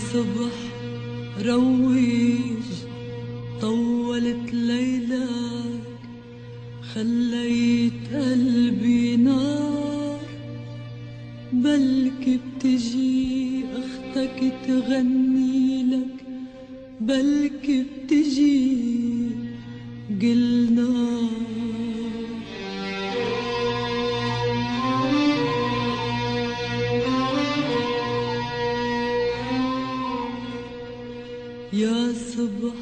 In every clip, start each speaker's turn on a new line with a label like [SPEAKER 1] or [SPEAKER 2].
[SPEAKER 1] صبح روج طولت ليلك، خليت قلبي نار. بلكي بتجي اختك تغني لك، بلكي بتجي قلنا يا صبح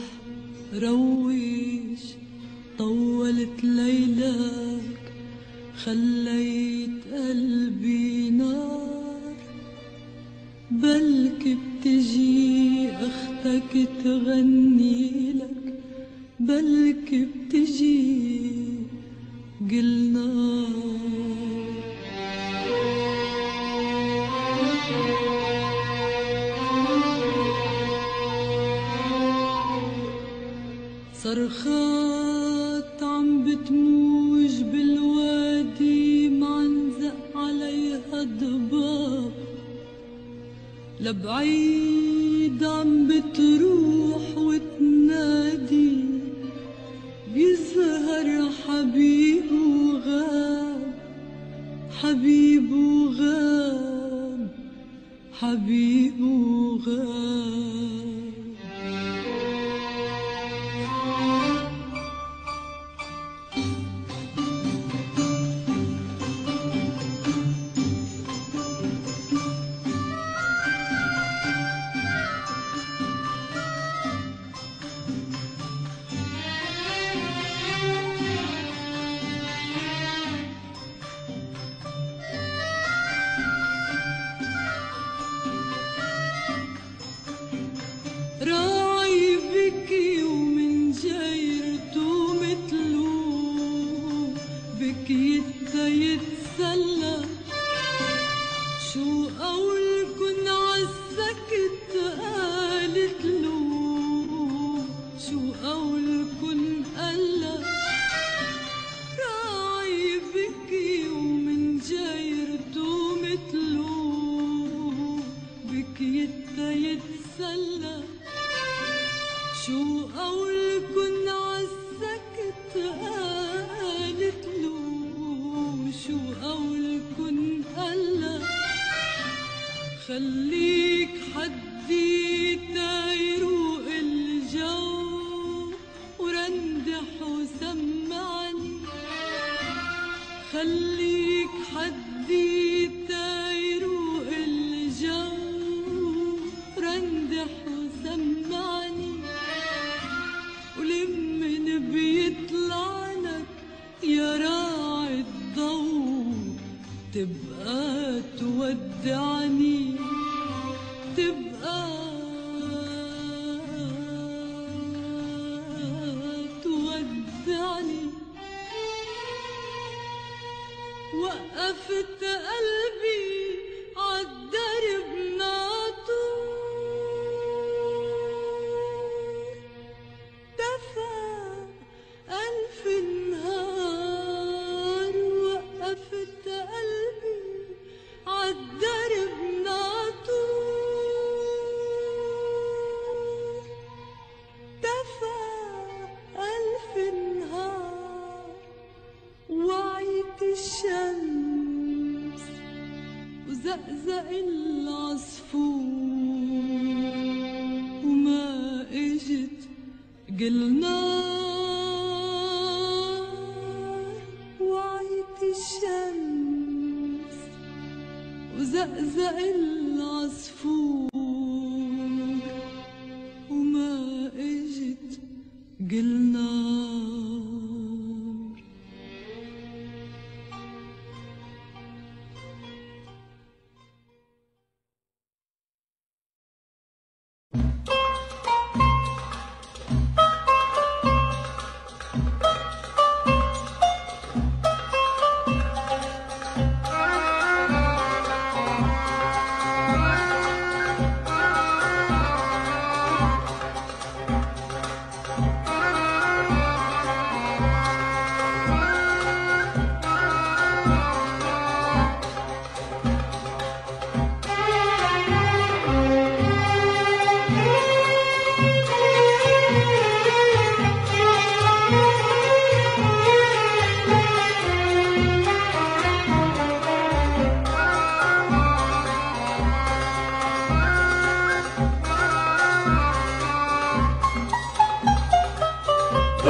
[SPEAKER 1] روج طولت ليلك، خليت قلبي نار. بلكي بتجي اختك تغني لك، بلكي بتجي قلنا صرخات عم بتموج بالوادي، معنزق عليها ضباب. لبعيد عم بتروح وتنادي، بيظهر حبيب وغاب، حبيب وغاب، حبيب وغاب. راعي بكي ومن جيرته متلو، بكي يتسلى. شو قولكن عالسكت قالت له، شو قولكن قالا. راعي بكي ومن جيرته متلو، بكي يتسلى. شو قولكن عالسكت قالت له، شو قولكن قالا. خليك حدي تيروق الجو، ورندح وسمعني. خليك حدي تيروق الجو، رندح وسمعني. ولمن بيطلع لك يا راعي الضو، تبقى تودعني، تبقى تودعني. وقفت قلبي عالدرب ناطور، دفى ألف نهار. وقفت قلبي عالدرب ناطور، دفى ألف نهار. وعيت الشمس وزقزق العصفور، وما اجت قلنا. وعيت الشمس وزقزق العصفور، وما اجت قلنا.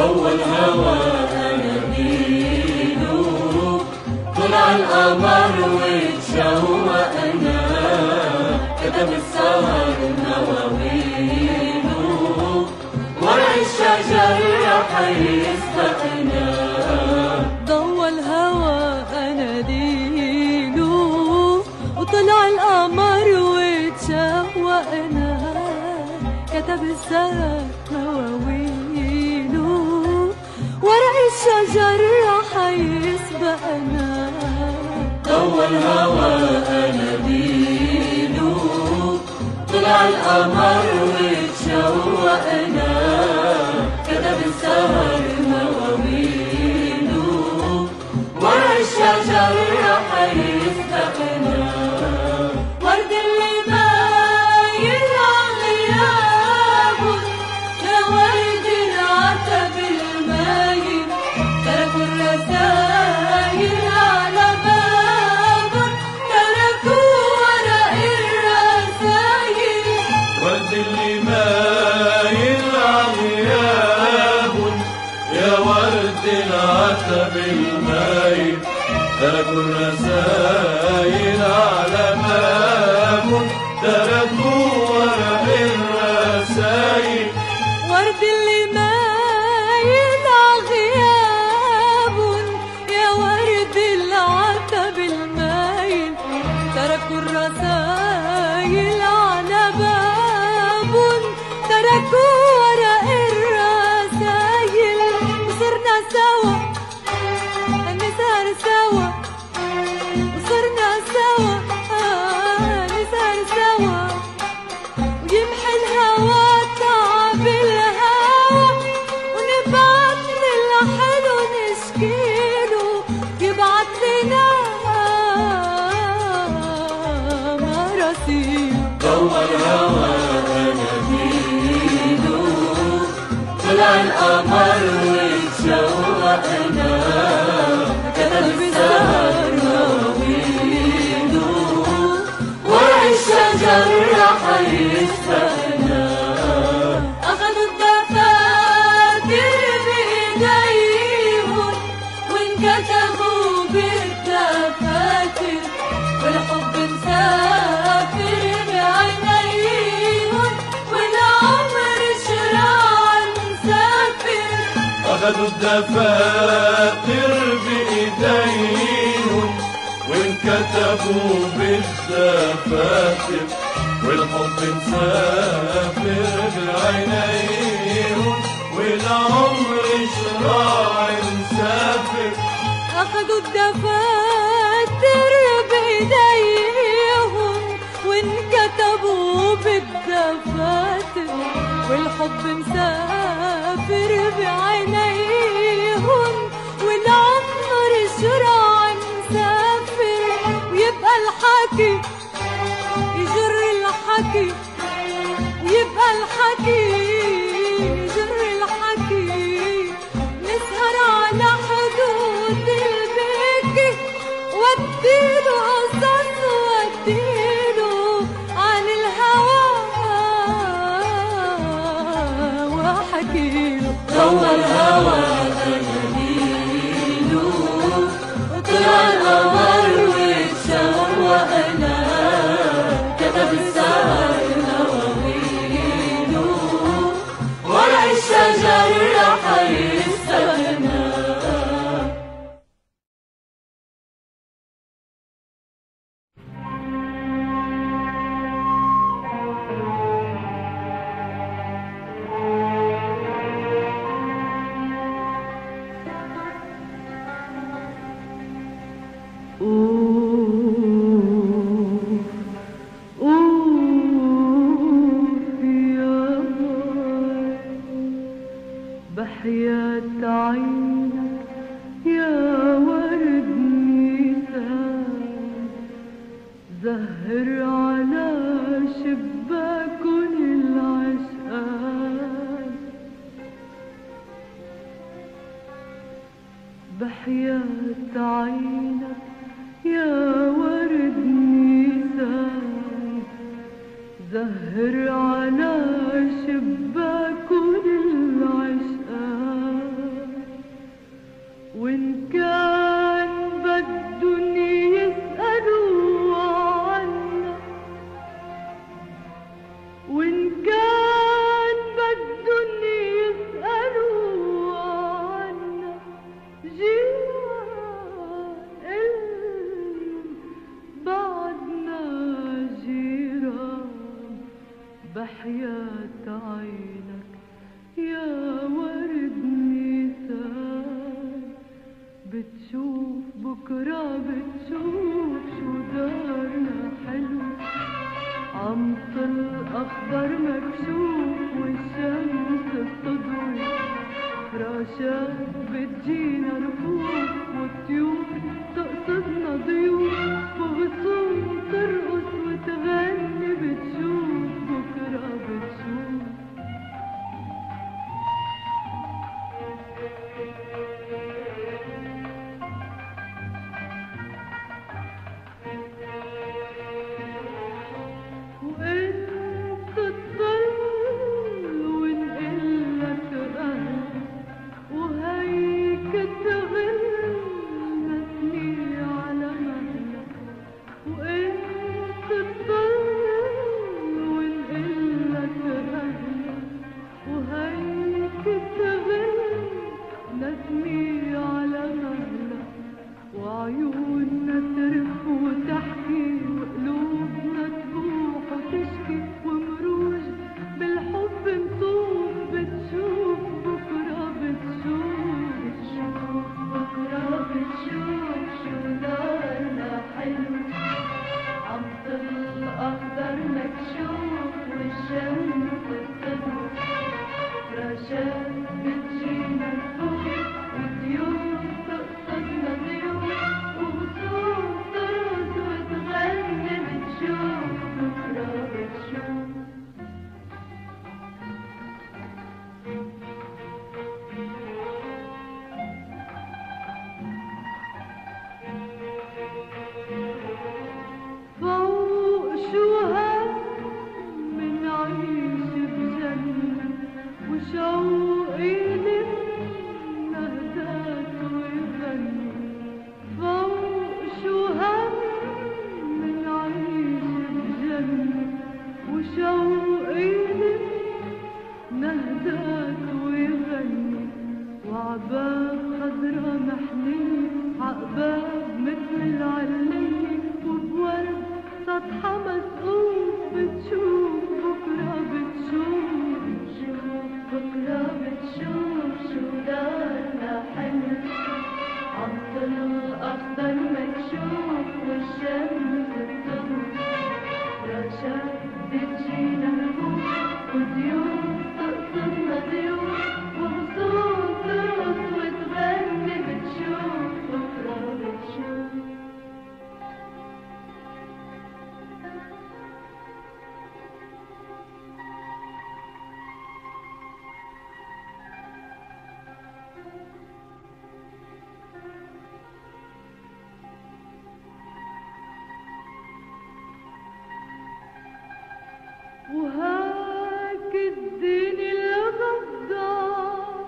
[SPEAKER 2] ضوى الهوى أناديله، طلع القمر واتشوقنا، كتب السهر مواويله، ورق الشجر رح يسبقنا.
[SPEAKER 1] ضوى الهوى أناديله، وطلع القمر واتشوقنا، كتب السهر مواويله، ورق الشجر رح يسبقنا.
[SPEAKER 2] ضوى الهوى أناديله، طلع القمر واتشوقنا، كتب السهر مواويله، ورق الشجر رح يسبقنا. ورد اللي باين غيابه، يا ورد العتب المايل، تركوا الرسايل على بابه، تركوا ورق الرسايل.
[SPEAKER 3] ورد اللي مايل عغياب، يا ورد العتب المايل، تركوا الرسايل على باب، تركوا ورق الرسايل.
[SPEAKER 1] ورد اللي مايل غياب، يا ورد العتب المايل، تركوا الرسايل على باب، تركوا ورق الرسايل. وصرنا سوا نسهر سوا، وصرنا سوا نسهر سوا، ويمحي الهوى تعب الهوى، ونبعت للحلو نشكيله، يبعت لنا مراسيل.
[SPEAKER 2] ضوى الهوى أناديله، طلع القمر واتشوقنا، كتب السهر مواويله، ورق الشجر رح يسبقنا. أخذوا الدفاتر بإيديهم، وانكتبوا بالدفاتر، والحب مسافر بعينيهم، والعمر شراع مسافر.
[SPEAKER 3] أخذوا الدفاتر بإيديهم، وانكتبوا بالدفاتر، والحب مسافر بعينيهم، والعمر شراع مسافر.
[SPEAKER 1] أخذوا الدفاتر بإيديهم، وانكتبوا بالدفاتر، والحب مسافر بعينيهم، والعمر شراع مسافر. ويبقى الحكي يجر الحكي، ويبقى الحكي يجر الحكي، نسهر على حدود البكي، واديله قصص واديله عن الهوى وحكيله.
[SPEAKER 2] ضوى الهوى أناديله، طلع القمر واتشوقنا، كتب السهر مواويله، ورق الشجر رح يسبقنا.
[SPEAKER 1] بحياة عينك يا ورد نيسان، زهر على شباكن العشقان. بحياة عينك يا ورد نيسان، زهر على شباكن العشقان. بحياة عينك يا ورد نيسان، بتشوف بكرة بتشوف شو دارنا حلو، عم طل أخضر مكشوف والشمس بتضوي، فراشات بتجينا رفوف والطيور تقصدنا ضيوف، وغصون ترقص وتغني بتشوف بكرة بتشوف. وانت تضل ونقلك أهل وهيك تغل مثني على مهلك، وانت تضل ونقلك أهل وهيك تغل نسمي على مهلك، وعيوننا ترف وتحكي وقلوبنا تبوح وتشكي، ومروج بالحب نطوف بتشوف بكرة بتشوف بكرة بتشوف شو دارنا حلو، عم طل أخضر مكشوف والشمس بتضوي، فراشات بتجينا الفوق وطيور تقصدنا ضيوف، وغصون ترقص وتغني بتشوف بكرة بتشوف. فوق شو هم من عيش بجنة وشوقي لنا هداك ويغني، فوق شو هم من عيش بجنة وشوقي لنا هداك ويغني، وعباب خضرا محنية عقباب مثل العلية، وبورد سطحة مسقوف بتشوف بكرة بتشوف بكرة بتشوف شو دارنا حلو، عم طل أخضر مكشوف والشمس بتضوي، فراشات بتجينا رفوف وطيور تقصدنا ضيوف، وغصون ترقص وتغني بتشوف بكرة بتشوف. وهاك الدين الغدار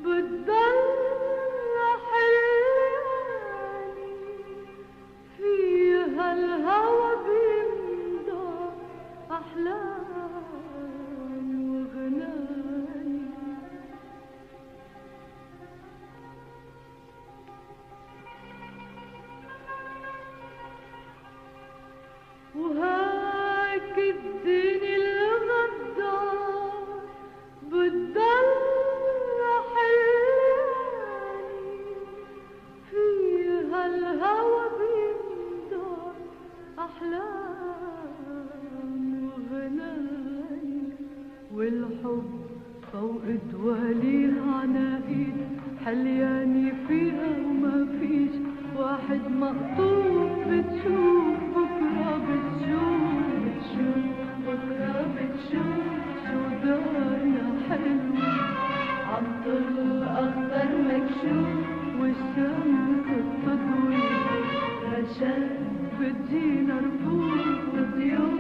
[SPEAKER 1] بتضل حلاني، فيها الهوى بيمضى أحلامي وغناني، وهاك الدين الغدار بتضل حلاني، فيها الهوى بيمضى أحلامي وغناني، والحب فوق دواليها عناقيد حلياني فيها وما فيش واحد مقطوف بتشوف بكرة بتشوف بكرة بتشوف شو دارنا حلو، عم طل أخضر مكشوف والشمس بتضوي، فراشات بتجينا رفوف وطيور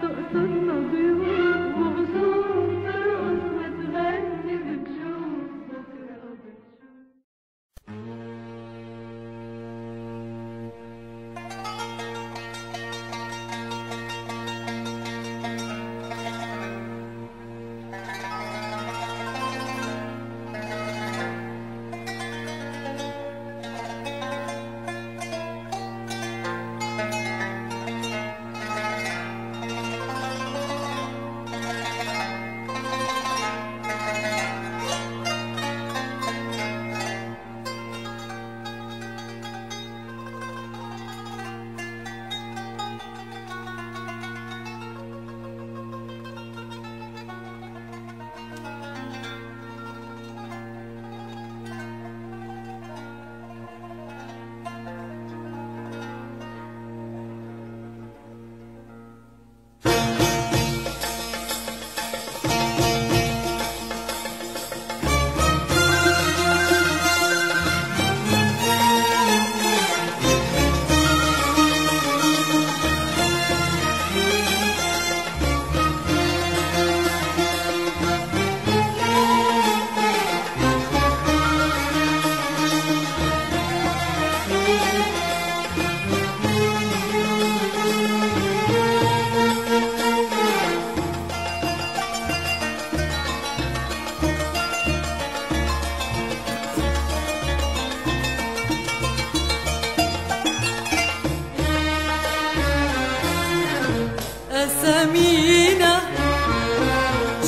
[SPEAKER 1] تقصدنا ضيوف، وغصون ترقص وتغني بتشوف بكرة بتشوف.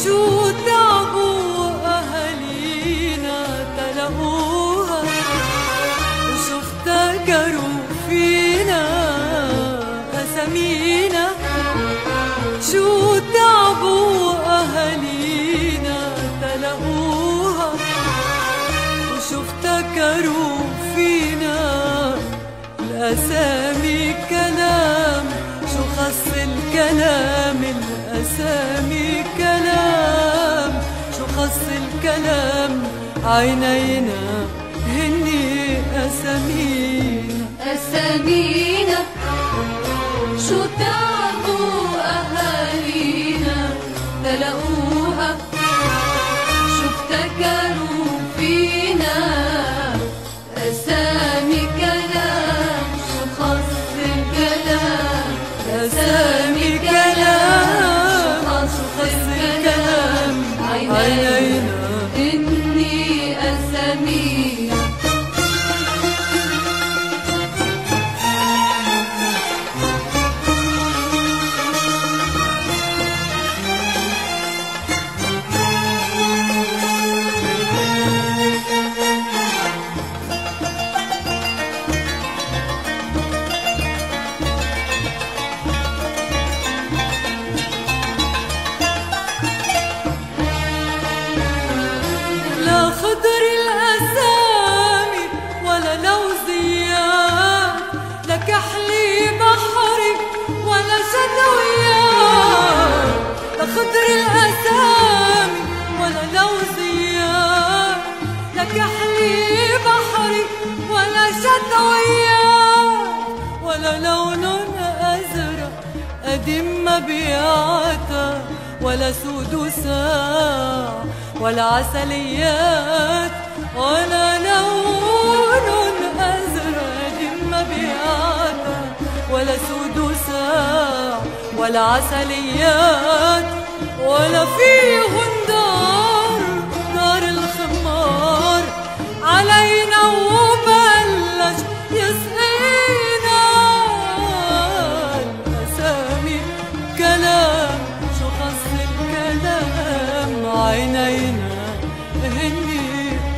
[SPEAKER 1] شو تعبوا أهالينا تلاقوها وشو افتكروا فينا أسامينا. شو تعبوا أهالينا تلاقوها وشو افتكروا فينا الأسامي كلام. شو خص الكلام الأسامي كلام. شو خص الكلام عينينا هني أسامينا.
[SPEAKER 2] أسامينا شو تعبوا أهالينا تلاقوها شو افتكروا فينا أسامي كلام. شو خص الكلام أسامي كلام. شو خص الكلام عينينا إني أسامينا.
[SPEAKER 1] خضر الأسامي ولا لوزيات لا كحلي بحري ولا شتويات. لا خضر الأسامي ولا لوزيات لا كحلي بحري ولا شتويات. ولا لون أزرق قديم مبيعاتها ولا سود ساع ولا عسليات. ولا لون أزرق مبيعاتها ولا سود ساع ولا عسليات. ولا فيهن دار الخمار علينا وبلش يسقينا الأسامي كلام. شو خص الكلام عينينا هني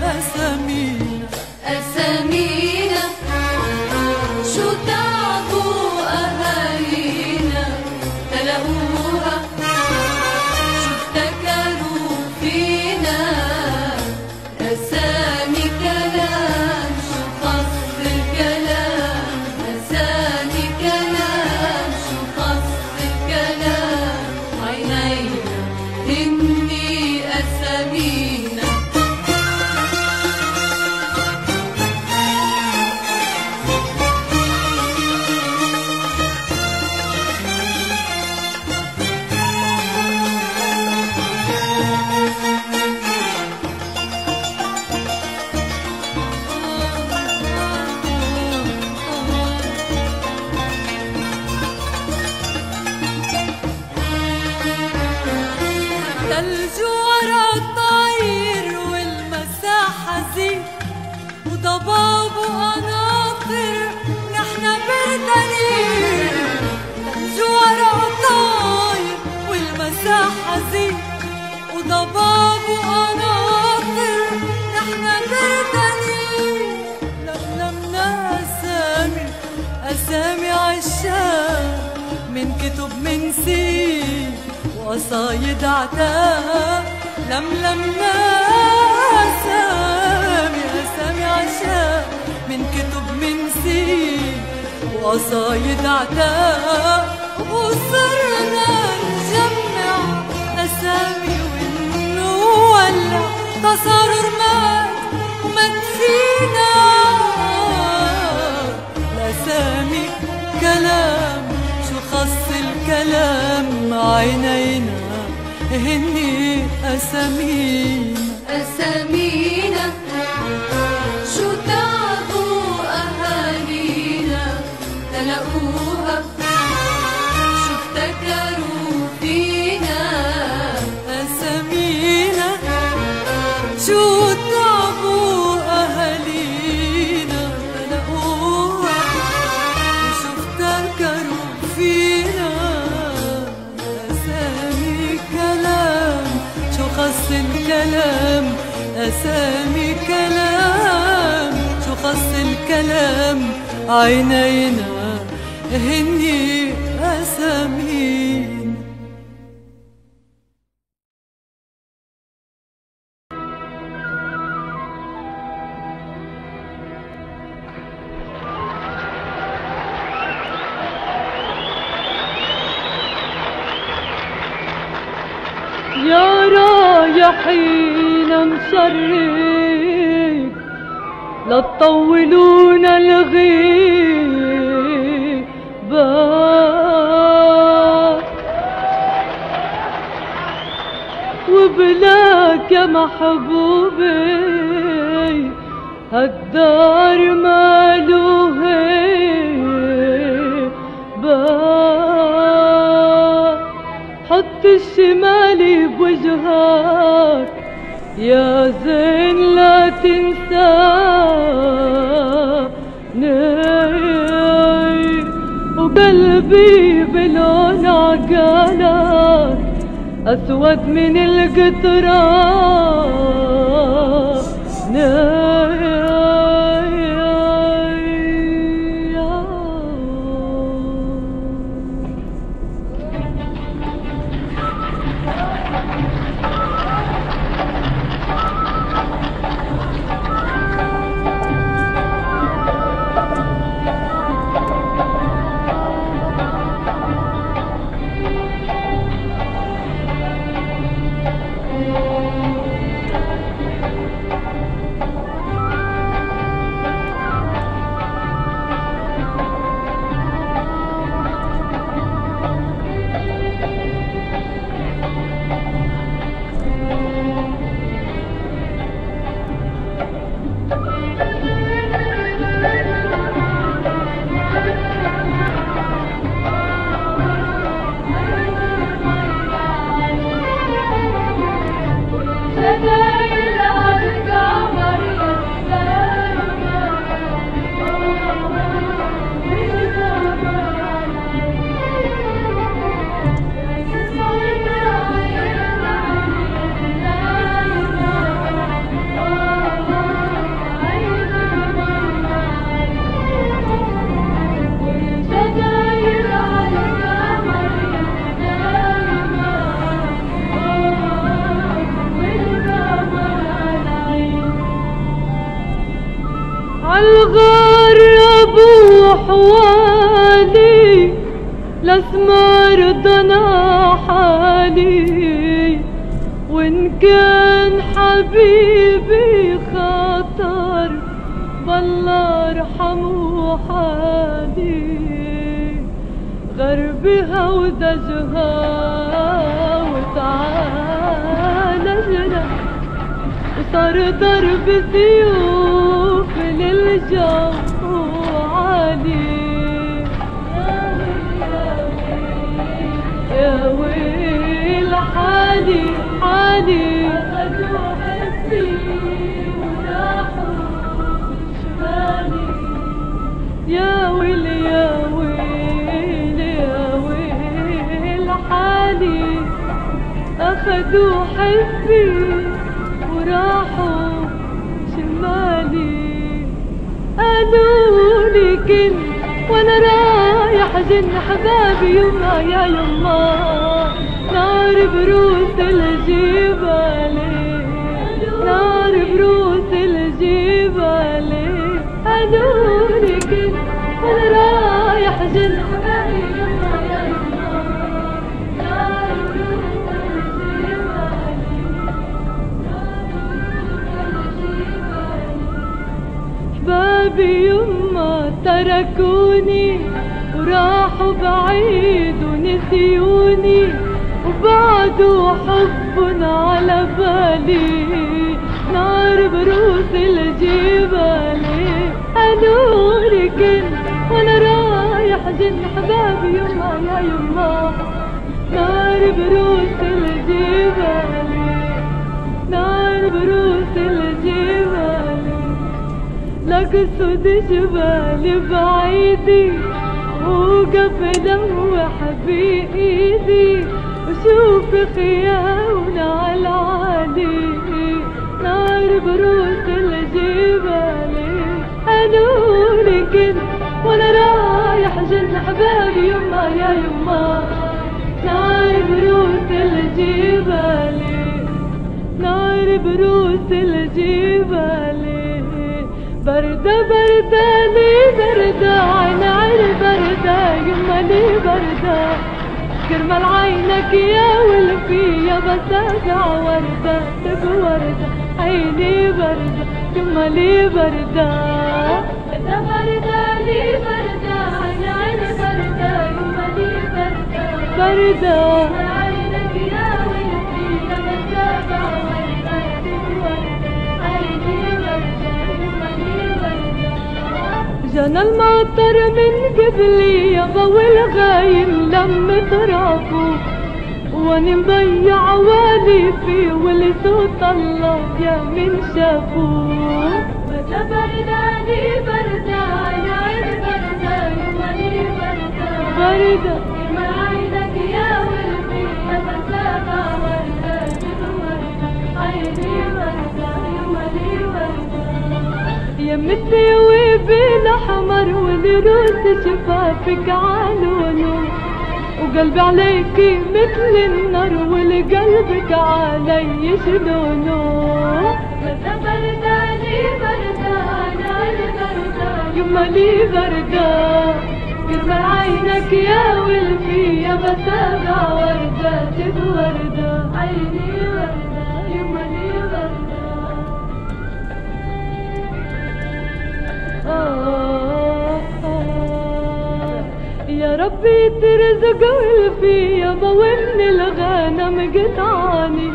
[SPEAKER 1] أسامينا.
[SPEAKER 2] أسامينا شو تعبوا أهالينا تلاقوها شو افتكروا فينا أسامي كلام. شو خص الكلام أسامي كلام. شو خص الكلام عينينا إني أسامينا.
[SPEAKER 1] تلج ورا الطاير والمساحة زين وضباب وقناطر نحنا بردانين. تلج ورا الطاير والمساحة زين وضباب وقناطر نحنا بردانين. لملمنا أسامي عالشام من كتب من سين وقصايد عتاب. لملمنا أسامي عشاق من كتب من سين وقصايد عتاب. وصرنا نجمع أسامي ونولع تصارر مات ومات فينا. الأسامي كلام. شو خص الكلام عينينا هني أسامينا.
[SPEAKER 2] أسامينا شو تعبوا أهالينا تلاقوها شو افتكروا فينا
[SPEAKER 1] أسامينا. شو تعبوا أهالينا تلاقوها وشو افتكروا فينا. أسامي كلام. خص الكلام أسامي كلام، شو خص الكلام عينينا هني أسامين.
[SPEAKER 4] يا رايحين مشرق لا تطولون الغيبات، وبلاك يا محبوبي هالدار ماله هيبات. حط الشمالي بوجهك يا زين لا تنساني، وقلبي بلون عقالك أسود من القطران. عالغرب وحوالي لاسمر ضنا حالي، وإن كان حبيبي خطر بالله ارحمه حالي. غربها ودجها وتعالجنا وصار ضرب سيوف للجو عالي. يا ويل حالي حالي أخذوا حبي وراحوا شمالي. يا ويل يا ويل يا ويل حالي أخذوا حبي وراحوا شمالي. قالولي كنت وانا رايح جن حبابي يما يا يما نار بروس الجبال، نار بروس الجبال. قالولي كنت وانا رايح جن حبابي يما يا يما نار بروس الجبال. حبابي يما تركوني وراحوا بعيد ونسيوني، وبعدوا حب على بالي نار بروس الجبال. قالولي كنت وانا رايح جن حبابي يما يا يما نار بروس الجبال، نار بروس الجبال. لقصد جبال بعيدي وقف لوح بإيدي وشوف خيامنا على أحبابي يما يا يما، نار بروس الجبال، نار بروس الجبال، بردة بردة لي بردة، نار بردة يما لي بردة، كرمال عينك يا ولفي يا بسابع وردة، تبقى وردة عيني بردة يما لي بردة، بردة بردة لي بردة، عيني بردة يما لي بردة، بردة عينك يا ولفي يا بسابع وردة، تبقى وردة عيني بردة يما لي بردة. جانا المطر من قبلي يابا والغايم لم ترابو، واني مضيع والي فيه واللي صوت الله يا من شافوه. بردة بردة لي بردة، عيني بردة يما لي بردة، بردة يما عينك يا ولدي يا بسابع وردة، تبقى وردة عيني بردة يما لي بردة، يا متساوي بالاحمر والروس شفافك عالونه، وقلبي عليكي مثل النار والقلبك علي شلونه. بردة بردة لي بردة، نار بردة يما لي بردة، كرمال عينك يا ولفي يا بسابع وردة، تبقى وردة عيني وردة يما لي بردة. يا ربي ترزق ولفي يابا، ومن الغنم قطعاني،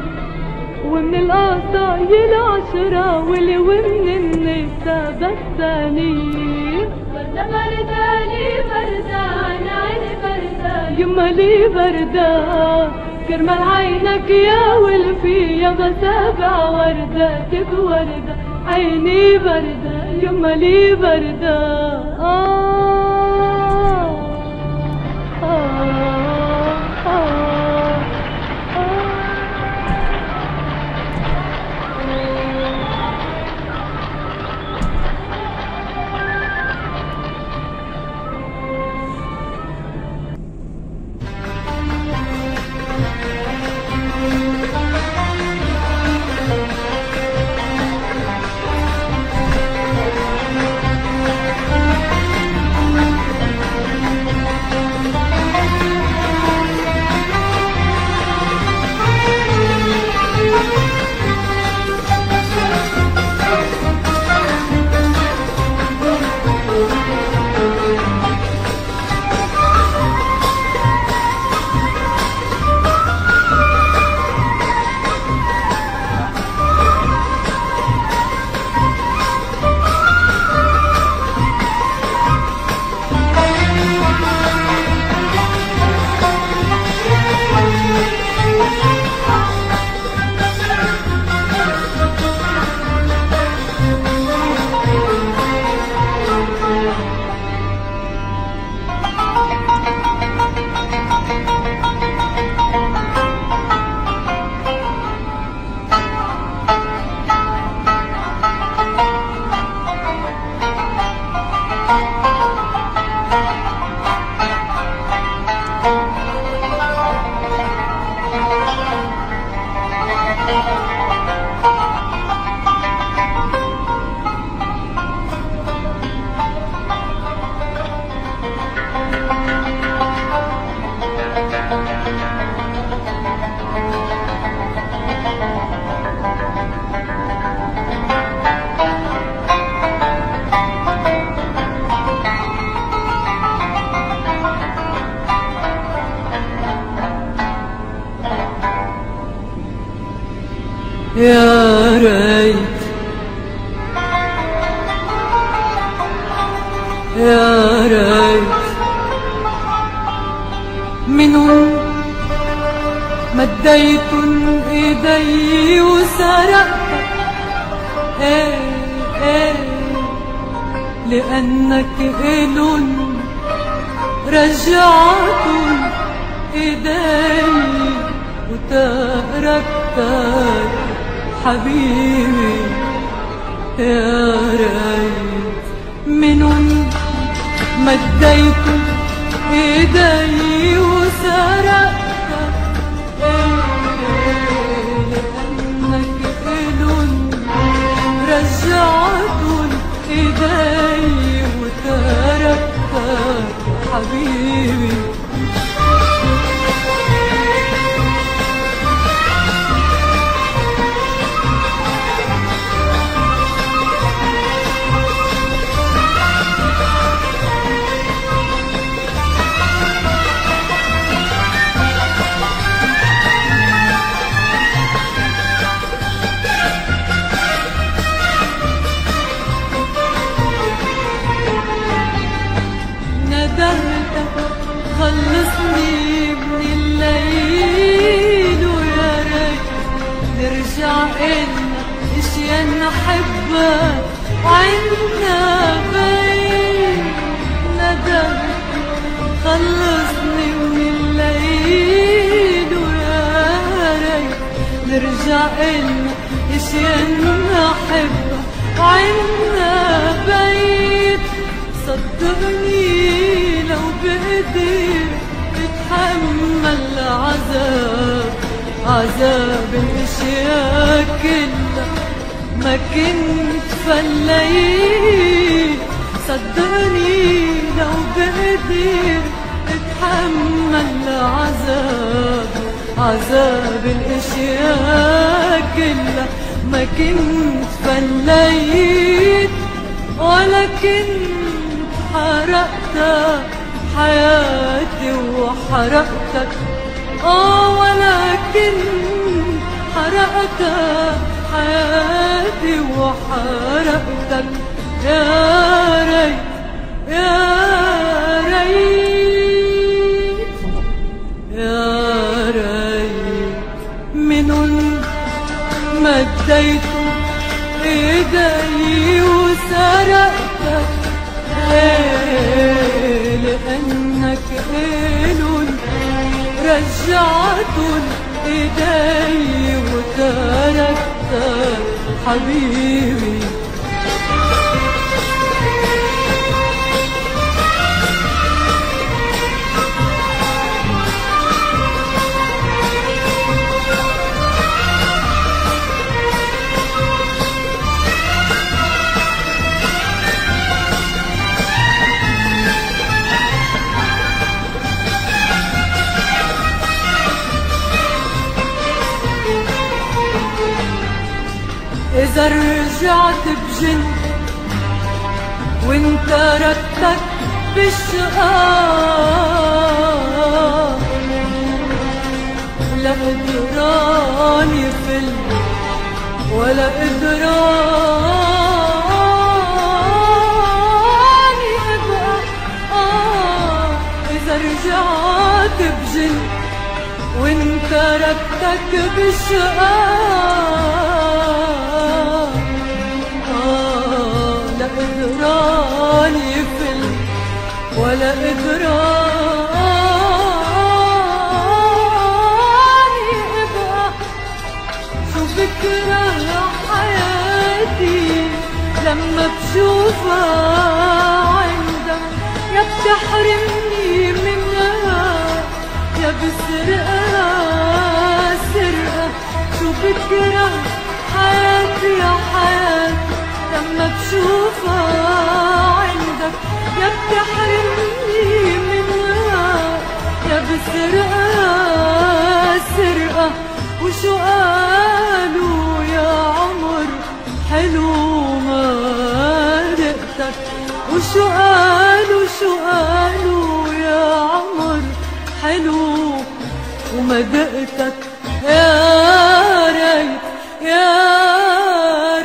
[SPEAKER 4] ومن القصايل عشرة ولي، ومن النساء بساني. بردة بردة لي بردة، عيني بردة يما لي بردة، كرمال عينك يا ولفي يا بسابع وردة، تبقى وردة عيني بردة يما لي بردة.
[SPEAKER 1] يا ريت يا ريت منهم مديت ايدي وسرقت، لأنك إلن رجعت ايدي وتركتك حبيبي. يا ريت منهم مديت ايدي وسرقتك لأنك إلن رجعتن ايدي وتركتك حبيبي. خلصني من الليل ويا ريت نرجع إلنا اشياء نحبها وعنا بين ندمت. خلصني من الليل ويا ريت نرجع إلنا اشياء نحبها وعنا بين. صدقني لو بقدر اتحمل عذاب الاشياء كلها ما كنت فليت. صدقني لو بقدر اتحمل عذاب الاشياء كلها ما كنت فليت. ولكن حرقت حياتي وحرقتك ولكن حرقت حياتي وحرقتك. يا ريت يا ريت يا ريت منن مديت ايدي وسرقتك لأنك إلن رجعت ايدي وتركتك حبيبي. إذا رجعت بجن وانت ركتك بالشقاء لا قدران يفل ولا قدران يبقى. إذا رجعت بجن وانت ركتك بالشقاء لا قدران يفل ولا قدران يبقى. شو بكره حياتي لما بشوفها عندك، يا بتحرمني منها يا بسرقها سرقة. شو بكره حياتي يا حياتي لما بشوفها عندك، يا بتحرمني منها يا بسرقها سرقة. وشو قالوا يا عمر حلو ما دقتك، وشو قالوا يا عمر حلو وما دقتك. يا ريت يا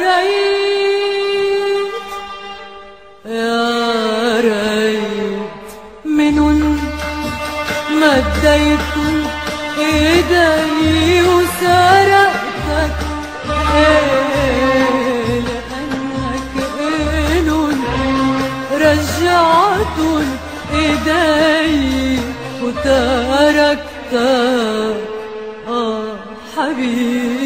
[SPEAKER 1] ريت يا ريت منن مديت ايدي وسرقتك لأنك إلن رجعت ايدي وتركتك حبيبي.